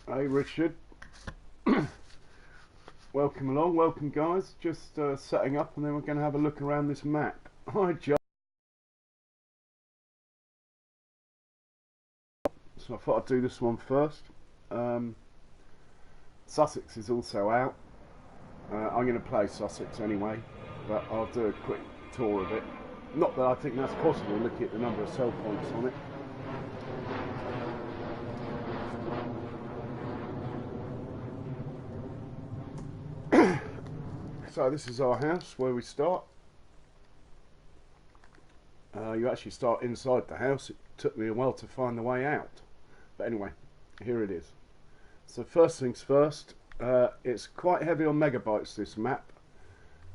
Hey Richard, welcome along, welcome guys, just setting up and then we're going to have a look around this map. Hi John. So I thought I'd do this one first. Sussex is also out. I'm going to play Sussex anyway, but I'll do a quick tour of it. Not that I think that's possible looking at the number of sell points on it. So this is our house where we start. You actually start inside the house. It took me a while to find the way out, but anyway, here it is. So first things first, it's quite heavy on megabytes, this map,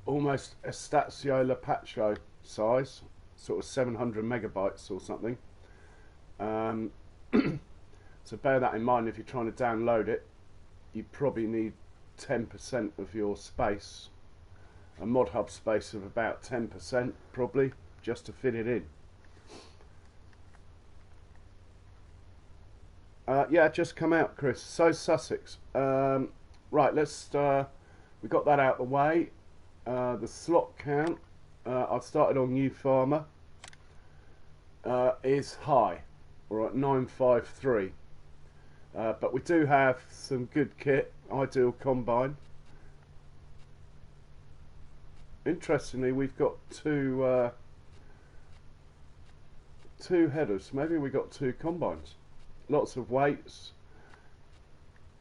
almost Estazio Lapacho size, sort of 700 megabytes or something. So bear that in mind if you're trying to download it. You probably need 10% of your space, a mod hub space of about 10% probably, just to fit it in. Yeah, just come out, Chris. So Sussex. Right, let's. We got that out of the way. The slot count. I've started on New Farmer. Is high. We're at 953. But we do have some good kit. Ideal combine. Interestingly, we've got two headers. Maybe we got two combines. Lots of weights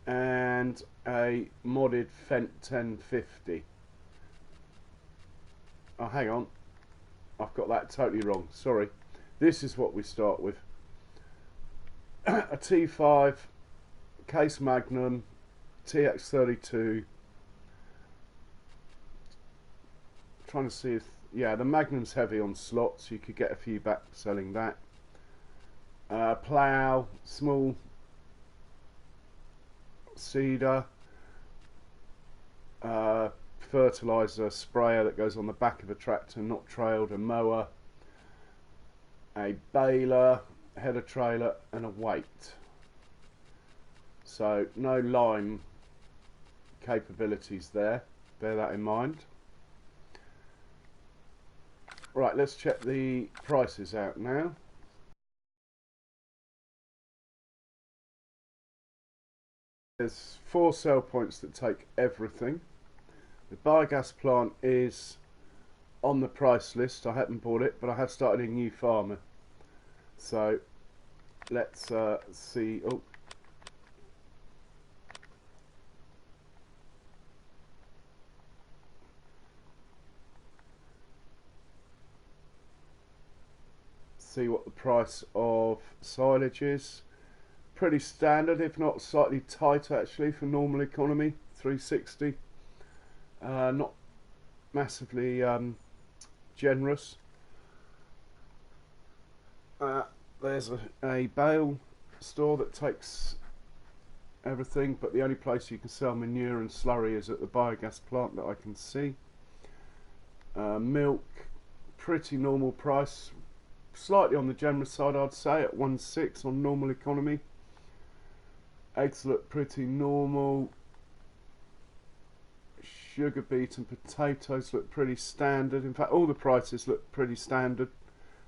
and a modded Fent 1050. Oh, hang on, I've got that totally wrong, sorry. This is what we start with. A T5 Case Magnum TX32. Trying to see if, yeah, the Magnum's heavy on slots. You could get a few back selling that. Plough, small seeder, fertilizer sprayer that goes on the back of a tractor, not trailed, a mower, a baler, header trailer, and a weight. So no line capabilities there, bear that in mind. Right, let's check the prices out now. There's 4 sell points that take everything. The biogas plant is on the price list. I haven't bought it, but I have started a New Farmer. So let's see. Oh, see what the price of silage is. Pretty standard, if not slightly tight actually for normal economy. 360. Not massively generous. There's a bale store that takes everything, but the only place you can sell manure and slurry is at the biogas plant that I can see. Milk, pretty normal price, slightly on the generous side I'd say, at 1.6 on normal economy. Eggs look pretty normal. Sugar beet and potatoes look pretty standard. In fact, all the prices look pretty standard,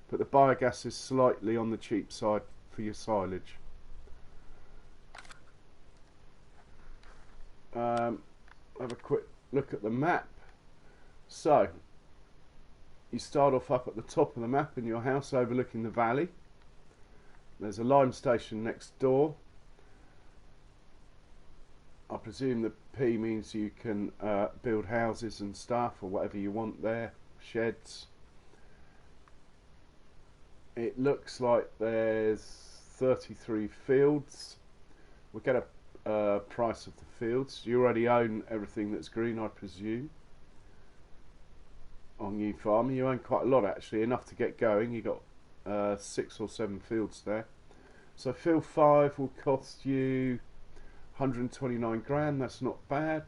but the biogas is slightly on the cheap side for your silage. Have a quick look at the map. So you start off up at the top of the map in your house overlooking the valley. There's a lime station next door. I presume the P means you can build houses and stuff or whatever you want there, sheds. It looks like there's 33 fields. We'll get a price of the fields. You already own everything that's green, I presume, on New Farm. You own quite a lot actually, enough to get going. You got 6 or 7 fields there. So field 5 will cost you 129 grand, that's not bad.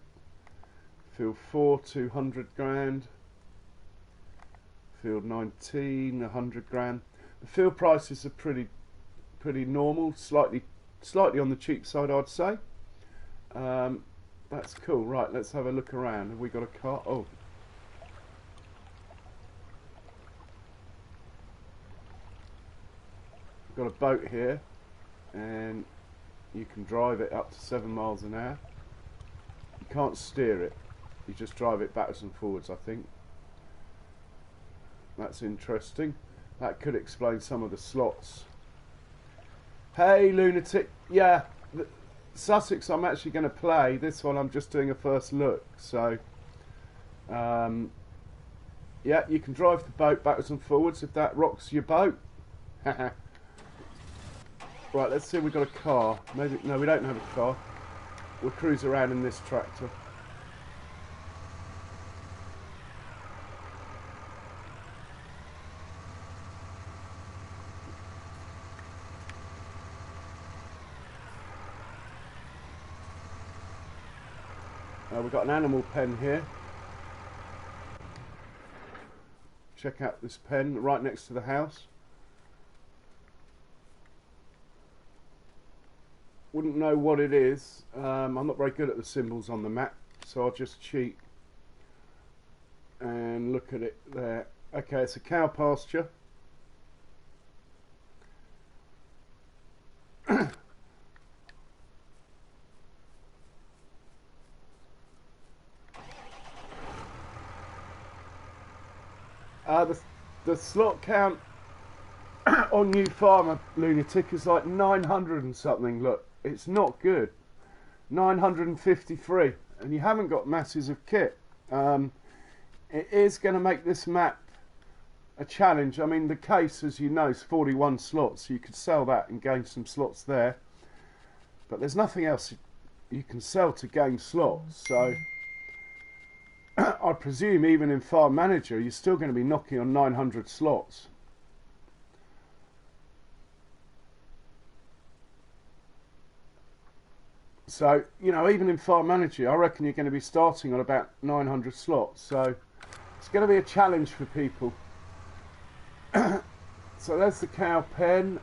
Field 4, 200 grand. Field 19, 100 grand. The field prices are pretty normal, slightly on the cheap side I'd say. That's cool. Right, let's have a look around. Have we got a car? Oh. We've got a boat here, and you can drive it up to 7 miles an hour. You can't steer it. You just drive it backwards and forwards, I think. That's interesting. That could explain some of the slots. Hey, lunatic. Yeah, Sussex I'm actually going to play. This one I'm just doing a first look. So, yeah, you can drive the boat backwards and forwards if that rocks your boat. Right, let's see if we've got a car. Maybe, no, we don't have a car. We'll cruise around in this tractor. We've got an animal pen here. Check out this pen right next to the house. Wouldn't know what it is. I'm not very good at the symbols on the map, so I'll just cheat and look at it there. Okay, it's a cow pasture. The slot count on New Farmer, Lunatic, is like 900 and something. Look, it's not good. 953, and you haven't got masses of kit. It is going to make this map a challenge. I mean, the case, as you know, is 41 slots, so you could sell that and gain some slots there. But there's nothing else you can sell to gain slots, so I presume even in Farm Manager you're still going to be knocking on 900 slots. So, you know, even in Farm Manager I reckon you're going to be starting on about 900 slots, so it's going to be a challenge for people. So there's the cow pen.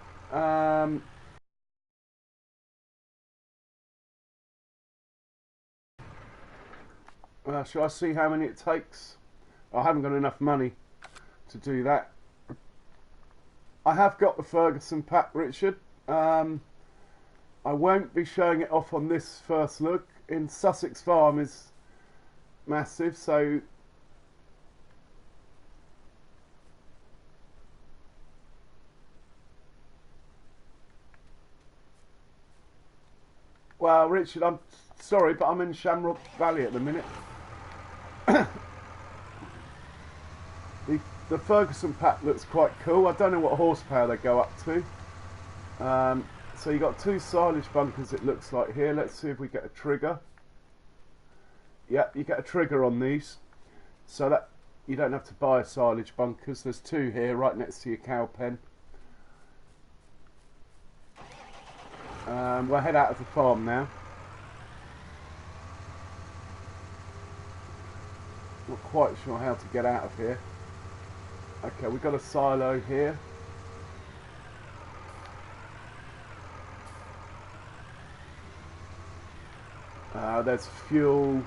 Shall I see how many it takes? I haven't got enough money to do that. I have got the Ferguson pack, Richard. I won't be showing it off on this first look. In Sussex Farm is massive, so well, Richard, I'm sorry, but I'm in Shamrock Valley at the minute. The Ferguson pack looks quite cool. I don't know what horsepower they go up to. So you got 2 silage bunkers, it looks like here. Let's see if we get a trigger. Yep, you get a trigger on these, so that you don't have to buy silage bunkers. There's 2 here right next to your cow pen. We'll head out of the farm now. Not quite sure how to get out of here. Okay, we've got a silo here. There's fuel,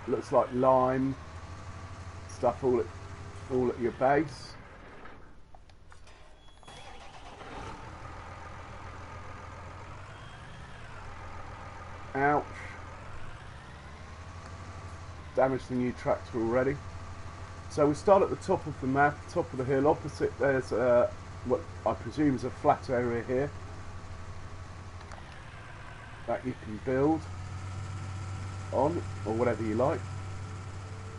looks like lime, stuff all at your base. Ouch. Damaged the new tractor already. So we start at the top of the map, top of the hill. Opposite there's what I presume is a flat area here that you can build on, or whatever you like.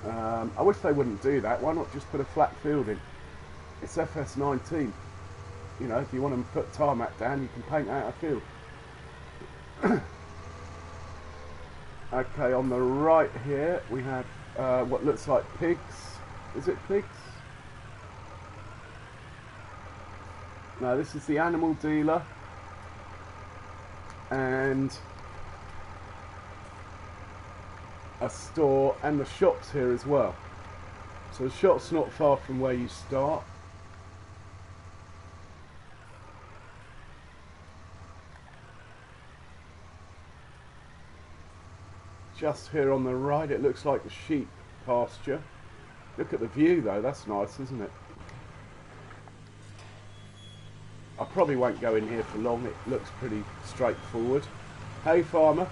I wish they wouldn't do that. Why not just put a flat field in? It's FS19. You know, if you want to put tarmac down, you can paint out a field. Okay, on the right here we have what looks like pigs. Is it pigs? No, this is the animal dealer. And a store, and the shop's here as well. So the shop's not far from where you start. just here on the right. It looks like a sheep pasture. Look at the view though, that's nice, isn't it? I probably won't go in here for long, it looks pretty straightforward. Hey farmer.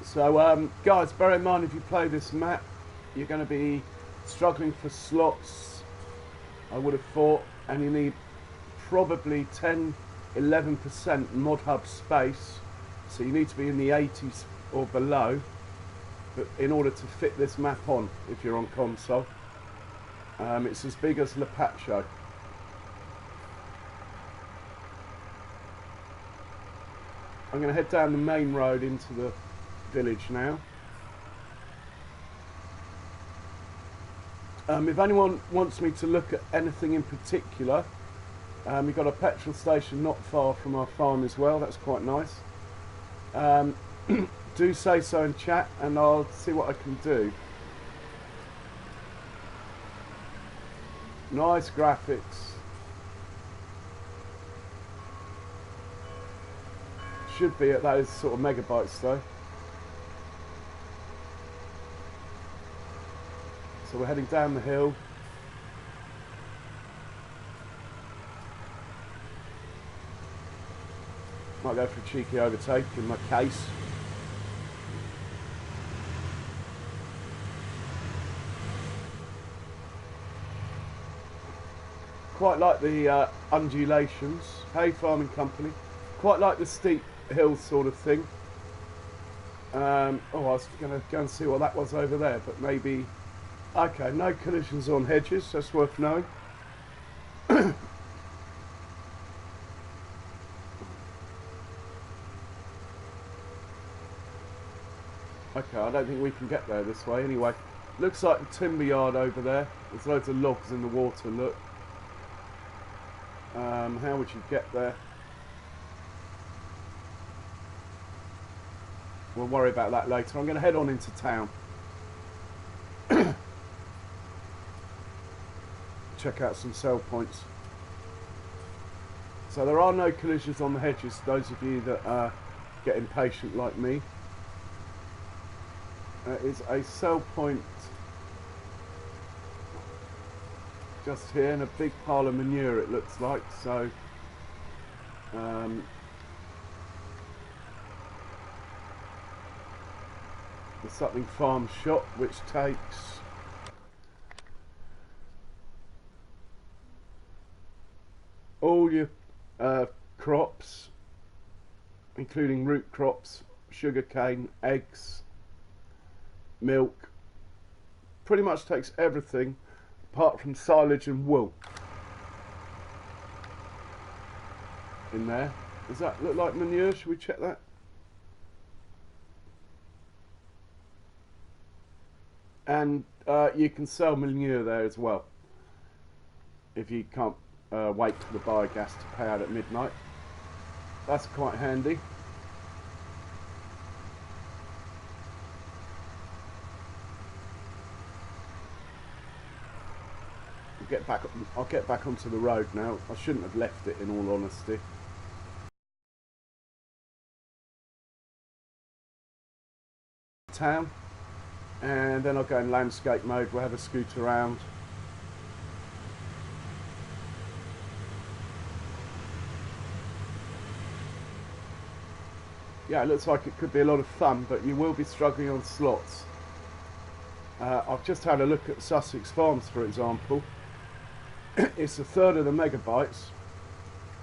So guys, bear in mind if you play this map, you're going to be struggling for slots, I would have thought, and you need probably 10-11% mod hub space, so you need to be in the 80s or below, but in order to fit this map on if you're on console. It's as big as Le Pacho. I'm going to head down the main road into the village now. If anyone wants me to look at anything in particular, we've got a petrol station not far from our farm as well, that's quite nice. Do say so in chat and I'll see what I can do. Nice graphics. Should be at those sort of megabytes though. So we're heading down the hill. Might go for a cheeky overtake in my case. Quite like the undulations. Hay farming company. Quite like the steep hill sort of thing. Oh, I was going to go and see what that was over there, but maybe... Okay, no collisions on hedges, that's worth knowing. Okay, I don't think we can get there this way anyway. Looks like the timber yard over there. There's loads of logs in the water, look. How would you get there? We'll worry about that later. I'm going to head on into town. Check out some sell points. So there are no collisions on the hedges, those of you that are getting patient like me. There is a sell point just here and a big pile of manure it looks like, so the something farm shop which takes all your crops, including root crops, sugarcane, eggs, milk, pretty much takes everything apart from silage and wool in there. Does that look like manure? Should we check that? And you can sell manure there as well if you can't wait for the biogas to pay out at midnight. That's quite handy. I'll get back onto the road now. I shouldn't have left it, in all honesty. Town, and then I'll go in landscape mode. We'll have a scoot around. Yeah, it looks like it could be a lot of fun, but you will be struggling on slots. I've just had a look at Sussex Farms, for example. It's a third of the megabytes,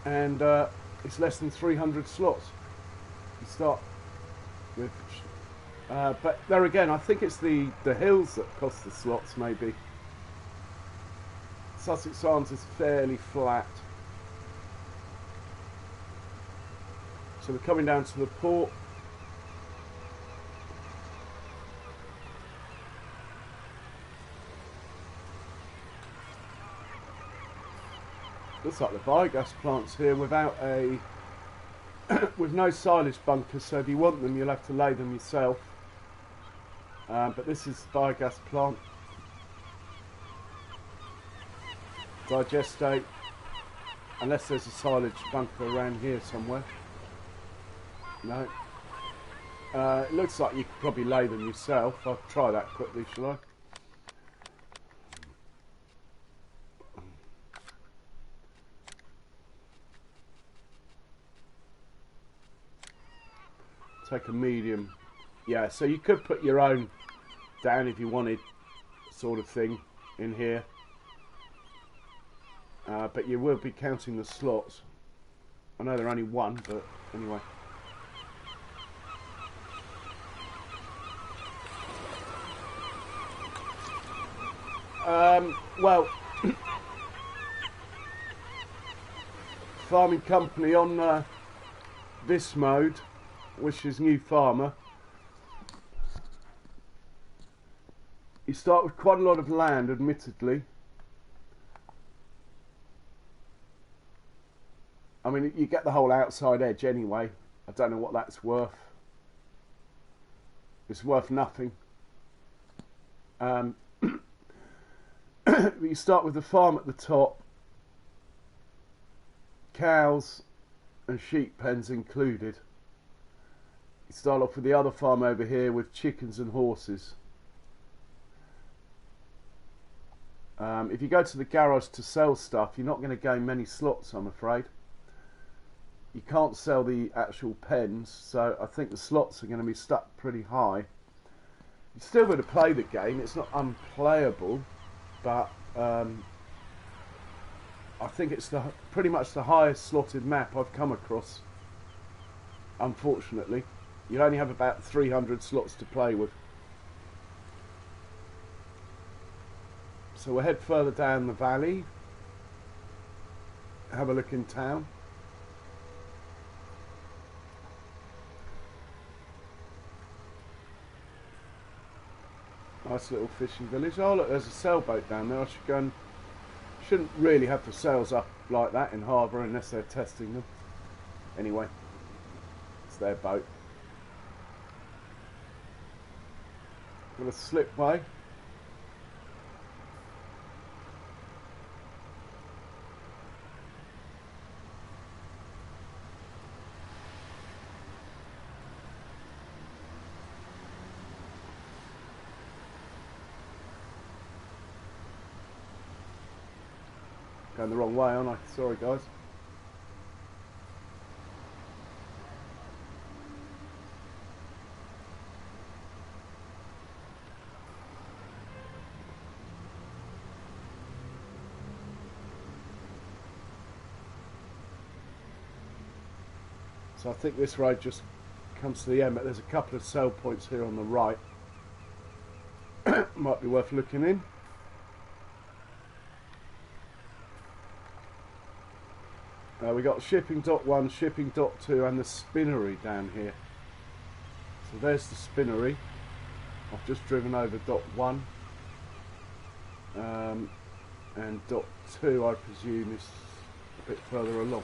and it's less than 300 slots. You start with, but there again, I think it's the hills that cost the slots, maybe. Sussex Farms is fairly flat. So we're coming down to the port. Looks like the biogas plant's here without a with no silage bunkers, so if you want them you'll have to lay them yourself. But this is the biogas plant. Digestate, unless there's a silage bunker around here somewhere. No. It looks like you could probably lay them yourself. I'll try that quickly, shall I? Take a medium. Yeah, so you could put your own down if you wanted, sort of thing, in here. But you will be counting the slots. I know they're only one, but anyway. Well, farming company on this mode, which is new farmer. You start with quite a lot of land, admittedly. I mean, you get the whole outside edge anyway. I don't know what that's worth. It's worth nothing. You start with the farm at the top. Cows and sheep pens included. You start off with the other farm over here with chickens and horses. If you go to the garage to sell stuff, you're not going to gain many slots, I'm afraid. You can't sell the actual pens, so I think the slots are going to be stuck pretty high. You're still going to play the game. It's not unplayable, but I think it's pretty much the highest slotted map I've come across. Unfortunately, you only have about 300 slots to play with. So we'll head further down the valley, have a look in town. Nice little fishing village. Oh look, there's a sailboat down there. I should go and... Shouldn't really have the sails up like that in harbour unless they're testing them. Anyway, it's their boat. Got a slipway. Going the wrong way, aren't I? Sorry, guys. So I think this road just comes to the end, but there's a couple of sell points here on the right. Might be worth looking in. We got shipping dock 1, shipping dock 2 and the spinnery down here. So there's the spinnery. I've just driven over dock 1. And dock 2 I presume is a bit further along.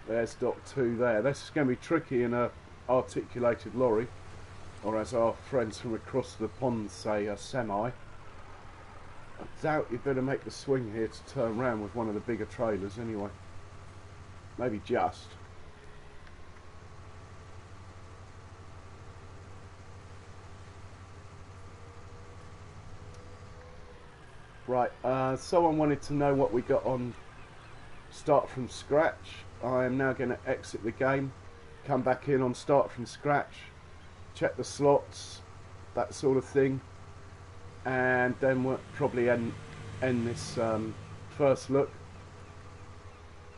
There's dock 2 there. This is going to be tricky in a articulated lorry, or as our friends from across the pond say, a semi. I doubt you'd better make the swing here to turn around with one of the bigger trailers anyway. Maybe just. Right, someone wanted to know what we got on Start From Scratch. I am now going to exit the game, come back in on Start From Scratch, check the slots, that sort of thing, and then we'll probably end this first look.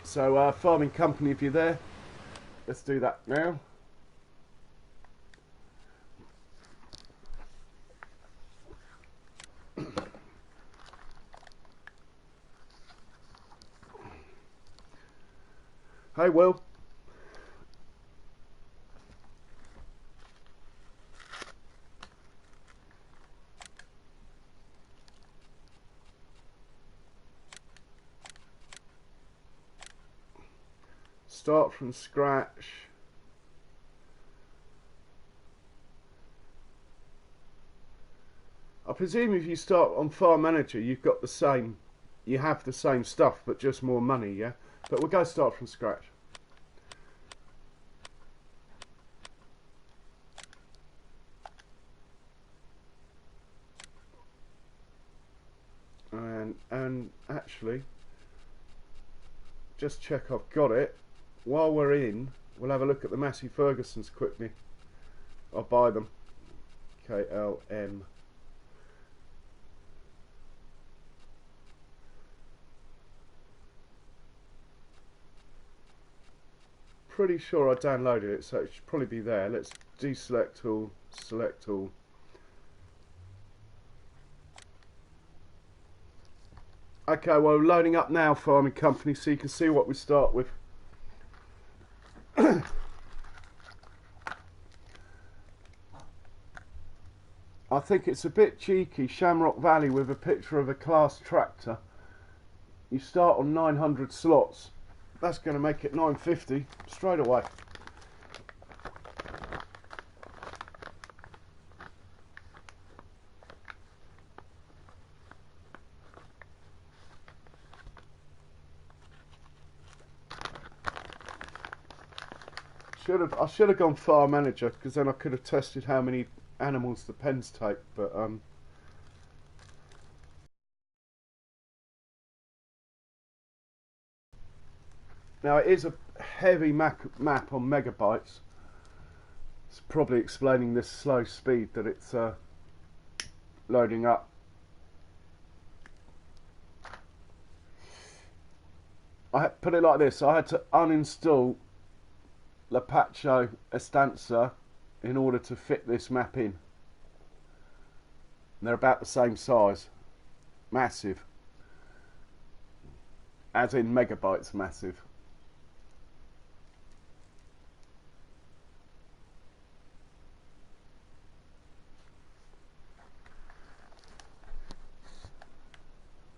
So farming company, if you're there, let's do that now. Hi Will. Start from scratch. I presume if you start on Farm Manager, you've got the same, you have the same stuff, but just more money, yeah? But we'll go start from scratch. And actually, just check I've got it. While we're in, we'll have a look at the Massey Fergusons quickly. I'll buy them. KLM. Pretty sure I downloaded it, so it should probably be there. Let's deselect all, select all. Okay, well, loading up now, Farming Company, so you can see what we start with. I think it's a bit cheeky, Shamrock Valley with a picture of a class tractor. You start on 900 slots. That's going to make it 950 straight away. I should have gone Farm Manager, because then I could have tested how many animals the pens take, but now it is a heavy map on megabytes. It's probably explaining this slow speed that it's loading up. I put it like this, I had to uninstall Lapacho Estanza in order to fit this map in. And they're about the same size. Massive. As in megabytes massive.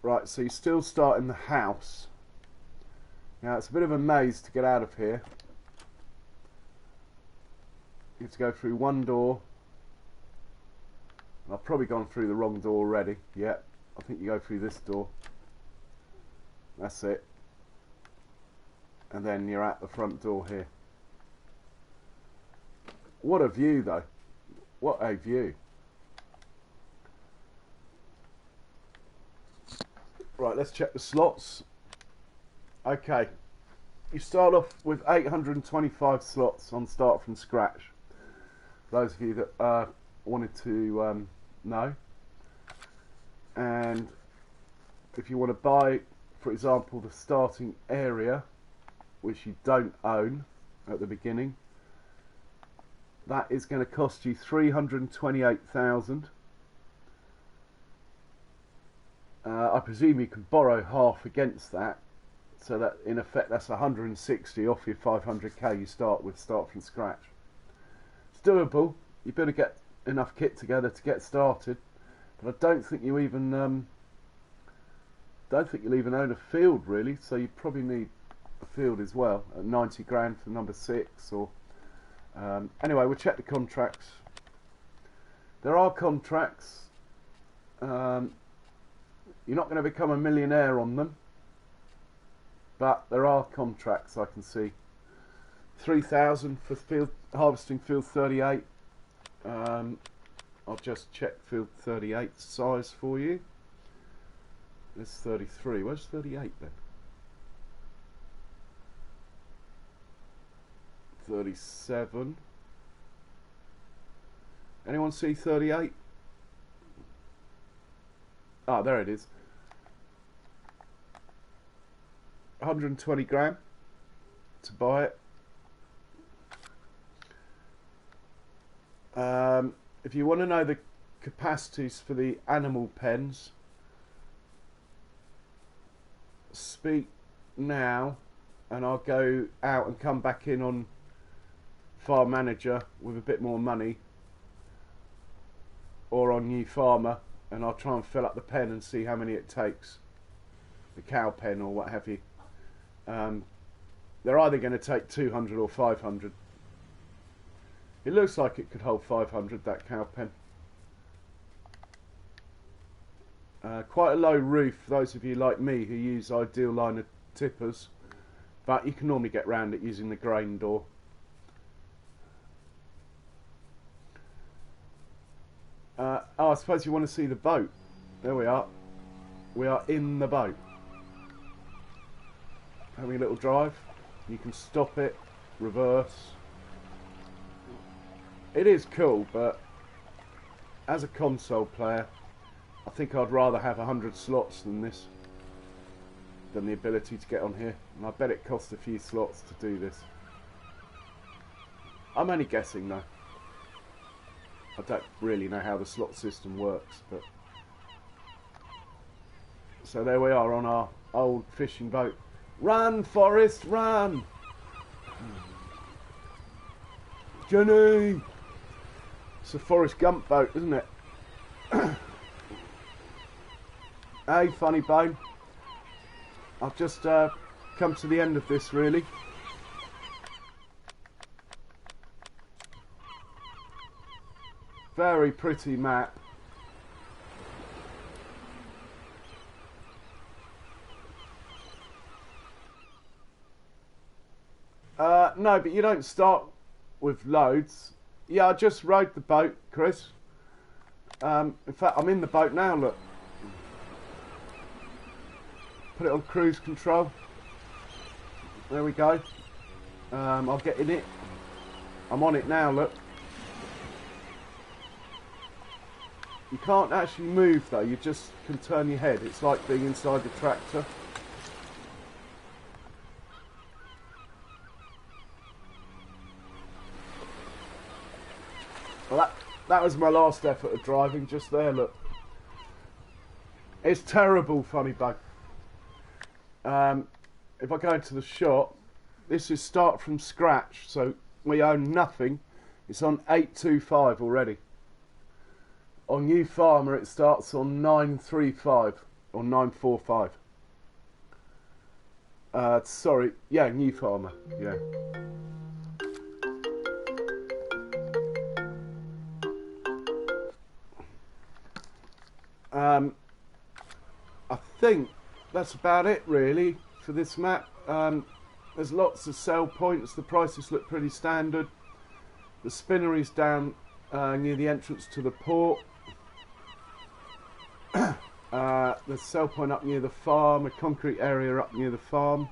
Right, so you still start in the house. Now it's a bit of a maze to get out of here. You have to go through one door. I've probably gone through the wrong door already. Yeah, I think you go through this door. That's it. And then you're at the front door here. What a view though. What a view. Right, let's check the slots. Okay. You start off with 825 slots on start from scratch. Those of you that wanted to know. And if you want to buy, for example, the starting area, which you don't own at the beginning, that is going to cost you 328,000. I presume you can borrow half against that, so that in effect that's 160 off your 500k you start from scratch. It's doable. You better get enough kit together to get started, but I don't think you even you'll even own a field really. So you probably need a field as well at 90 grand for number 6. Or anyway, we'll check the contracts. There are contracts. You're not going to become a millionaire on them, but there are contracts I can see. 3,000 for field harvesting field 38. I'll just check field 38 size for you. There's 33. Where's 38 then? 37. Anyone see 38? Ah, there it is. 120 grand to buy it. If you want to know the capacities for the animal pens, speak now and I'll go out and come back in on Farm Manager with a bit more money, or on New Farmer, and I'll try and fill up the pen and see how many it takes, the cow pen or what have you. They're either going to take 200 or 500. It looks like it could hold 500, that cow pen. Quite a low roof for those of you like me who use ideal liner tippers, but you can normally get round it using the grain door. Oh, I suppose you want to see the boat. There we are. We are in the boat. Having a little drive. You can stop it, reverse. It is cool, but as a console player, I think I'd rather have 100 slots than this, than the ability to get on here. And I bet it costs a few slots to do this. I'm only guessing though. I don't really know how the slot system works, but so there we are on our old fishing boat. Run, Forrest, run! Jenny! It's a Forrest Gump boat, isn't it? Hey, funny bone. I've just come to the end of this, really. Very pretty map. No, but you don't start with loads. Yeah, I just rode the boat, Chris. In fact, I'm in the boat now, look. Put it on cruise control. There we go. I'll get in it. I'm on it now, look. You can't actually move though, you just can turn your head. It's like being inside the tractor. Well, that was my last effort of driving, just there, look. It's terrible, funny bug. If I go into the shop, this is start from scratch, so we own nothing. It's on 825 already. On New Farmer it starts on 935 or 945. Sorry, yeah, New Farmer, yeah. I think that's about it really for this map. There's lots of sell points, the prices look pretty standard. The spinnery's down near the entrance to the port. There's a sell point up near the farm, a concrete area up near the farm.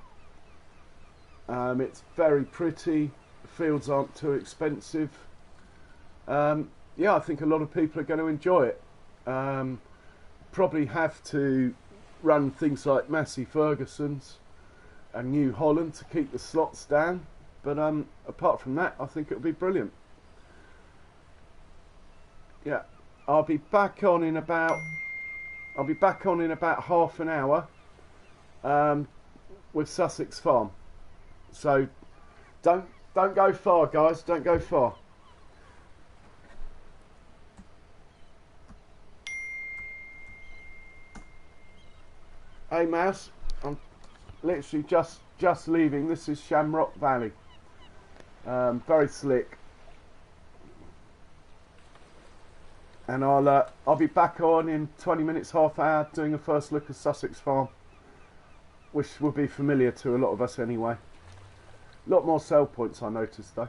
It's very pretty, the fields aren't too expensive. Yeah, I think a lot of people are going to enjoy it. Probably have to run things like Massey Ferguson's and New Holland to keep the slots down, but apart from that I think it'll be brilliant. Yeah, I'll be back on in about half an hour with Sussex Farm, so don't go far guys, don't go far. Hey Mouse, I'm literally just leaving. This is Shamrock Valley. Very slick. And I'll be back on in 20 minutes, half hour, doing a first look at Sussex Farm, which will be familiar to a lot of us anyway. A lot more sell points I noticed though.